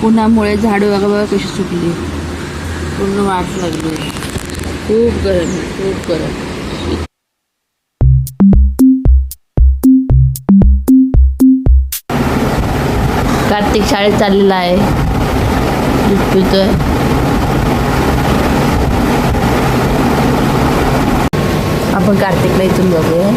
उन्हामुळे झाडं बघा कशी सुकली, पूर्ण वाट लागली. खूप गरम आहे, खूप गरम. कार्तिक शाळेत चाललेला आहे, दूध पितोय. आपण कार्तिकला इथून बघूया.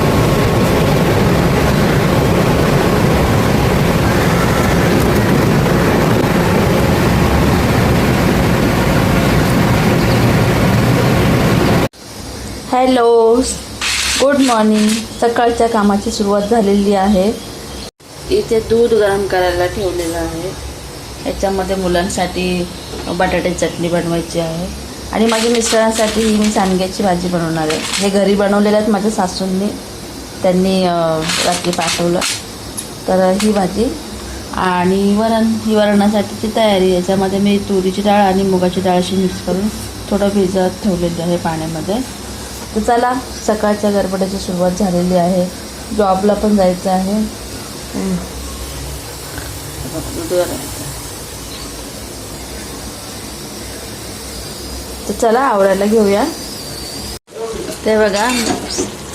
Hello, good morning. सकाळच्या कामाची सुरुवात झालेली आहे. इथे दूध गरम करायला ठेवलेलं आहे. याच्यामध्ये मुलांसाठी बटाट्याची चटणी बनवायची आहे आणि माझ्या मिस्टरांसाठी मी सांडग्याची भाजी बनवणार आहे. हे घरी बनवलेलं आहेत माझ्या सासूंनी, त्यांनी रात्री पाठवलं. तर ही भाजी आणि वरण, ही वरणासाठीची तयारी. याच्यामध्ये मी तुरीची डाळ आणि मुगाची डाळ अशी मिक्स करून थोडं भिजत ठेवलेलं आहे पाण्यामध्ये. तर चला, सकाळच्या गडबडीची सुरुवात झालेली आहे. जॉबला पण जायचं आहे. तर चला आवरायला घेऊया. ते बघा,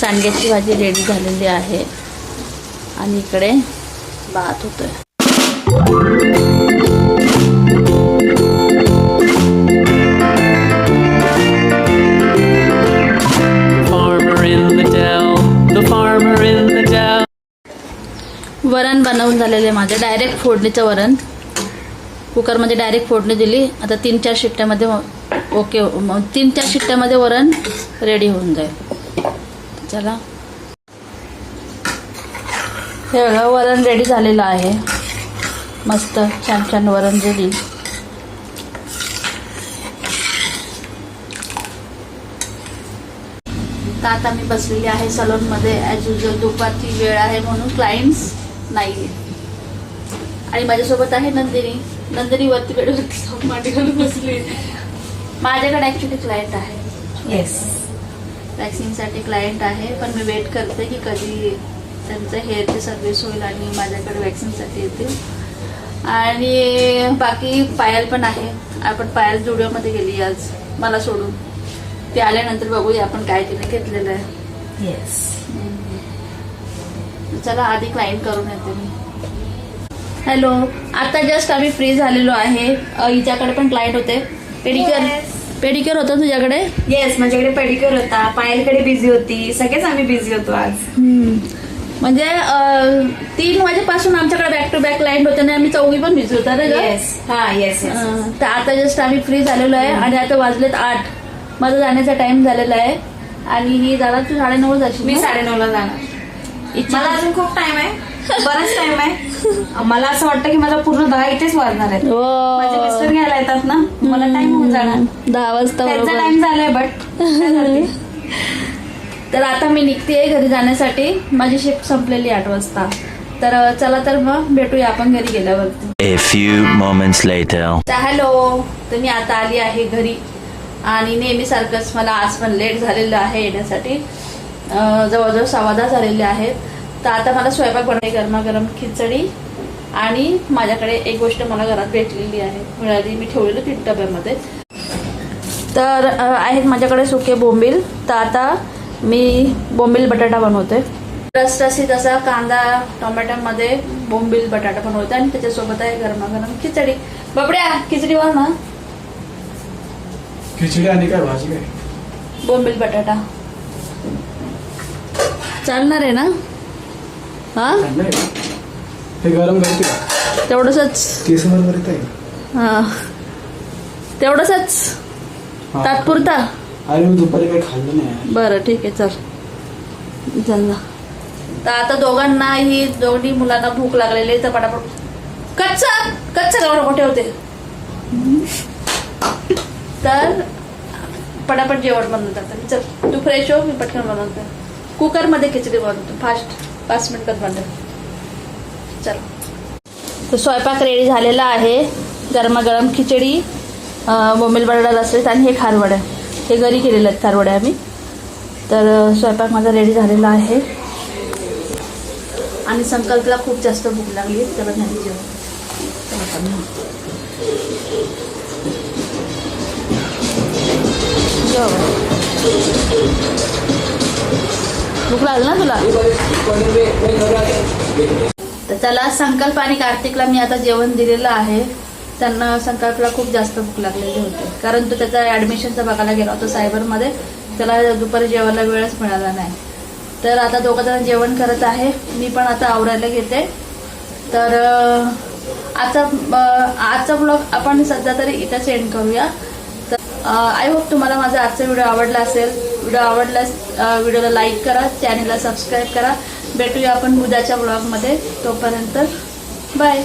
सांडग्याची भाजी रेडी झालेली आहे आणि इकडे भात होतोय. वरण बनवून झालेले माझे. डायरेक्ट फोडणीचं वरण, कुकरमध्ये डायरेक्ट फोडणी दिली. आता 3-4 शिट्ट्यामध्ये ओके, 3-4 शिट्ट्यामध्ये वरण रेडी होऊन जाईल. चला, हे बघा वरण रेडी झालेलं आहे. मस्त छान छान वरण रेडी. तर आता मी बसलेली आहे सलूनमध्ये. ॲज युजल दुपारची वेळ आहे म्हणून क्लायंट्स नाही आहे. आणि माझ्यासोबत आहे नंदिनी. नंदिनी वरती बेडवरती मांडी घालून बसली. माझ्याकडे ॲक्च्युली क्लायंट आहे. येस, वॅक्सिनसाठी क्लायंट आहे, पण मी वेट करते की कधी त्यांचं हेअरची सर्व्हिस होईल आणि माझ्याकडे वॅक्सिनसाठी येतील. आणि बाकी पायल पण आहे. आपण पायल जुडिओमध्ये गेली आज मला सोडून. ते आल्यानंतर बघूया आपण काय तिने घेतलेलं आहे. येस, चला आधी क्लायंट करून येते मी. हॅलो, आता जस्ट आम्ही फ्री झालेलो आहे. हिच्याकडे पण क्लायंट होते. पेडिक्युअर होता तुझ्याकडे? येस, माझ्याकडे पेडिक्युअर होता. पायलकडे बिझी होती. सगळेच आम्ही बिझी होतो आज. म्हणजे 3 वाजेपासून आमच्याकडे बॅक टू बॅक क्लायंट होते आणि आम्ही 4 पण बिझी होता. येस, हा, येस. तर आता जस्ट आम्ही फ्री झालेलो आहे आणि आता वाजलेत 8. माझा जाण्याचा टाइम झालेला आहे आणि ही जाणार तू 9:30 जाशील. मी 9:30ला जाणार. मला अजून खूप टाइम आहे, बराच टाइम आहे. मला असं वाटतं की मला पूर्ण 10 इथेच वाजणार आहे. माझे मिस्टर घ्यायला येतात ना, मला टाइम होऊन जाणार. 10 वाजता त्यांचा टाइम झालाय. बट तर आता मी निघतेय घरी जाण्यासाठी. माझी शिफ्ट संपलेली 8 वाजता. तर चला, तर मग भेटूया आपण घरी गेल्यावरती. A few moments later. Hello, तर मी आता आली आहे घरी आणि नेहमीसारखंच मला आज पण लेट झालेलं आहे येण्यासाठी. जवळजवळ 10:15 झालेले आहेत. तर आता मला स्वयंपाक बनवायची, गरमागरम खिचडी. आणि माझ्याकडे एक गोष्ट मला घरात भेटलेली आहे, मिळाली, मी ठेवलेलं 3 डब्यामध्ये. तर आहेत माझ्याकडे सुके बोंबील. तर आता मी बोंबील बटाटा बनवते. रसरशीत असा कांदा टोमॅटोमध्ये बोंबील बटाटा बनवते आणि त्याच्यासोबत आहे गरमागरम खिचडी. बाबड्या, खिचडी वर ना. खिचडी आणि काय भाजी काय? बोंबील बटाटा चालणार आहे ना? हा, हे गरम करते का? तेवढंच. केसवर करीत आहे. हा, तेवढंच तात्पुरता. अरे मी दुपारी काही खाल्लं नाही. बरं, ठीक आहे, चल ना. तर आता दोन्ही मुलांना भूक लागलेली आहे. तर पटापट कच्चा गवडा मोठे होते. तर पटापट जेवण बनवतात. चल, तू फ्रेश हो, मी पटकन बनवते. कुकरमध्ये खिचडी बनवतो फास्ट, 5 मिनिटात बनते. चल, तर स्वयंपाक रेडी झालेला आहे. गरमागरम खिचडी, बोंबील बटाटा रस्ते आणि हे खारवड्या. हे घरी केलेले आहेत खारवड्या आम्ही. तर स्वयंपाक माझा रेडी झालेला आहे आणि संकल्पला खूप जास्त भूक लागली. त्याला झाली जेवण. आपण. भूक लागली ना तुला? तर त्याला संकल्प आणि कार्तिकला मी आता जेवण दिलेलं आहे. त्यांना संकल्पला खूप जास्त भूक लागलेली होती, कारण तो त्याचा ॲडमिशनचा बघायला गेला होता सायबरमध्ये. त्याला दुपारी जेवायला वेळच मिळाला नाही. तर आता दोघं जण जेवण करत आहे. मी पण आता आवरायला घेते. तर आजचा ब्लॉग आपण सध्या तरी इथं सेंड करूया. तर आय होप तुम्हाला माझा आजचा व्हिडिओ आवडला असेल. व्हिडिओ आवडल्यास व्हिडिओला लाईक करा, चॅनलला सबस्क्राईब करा. भेटूया आपण उद्याच्या ब्लॉगमध्ये. तोपर्यंत बाय.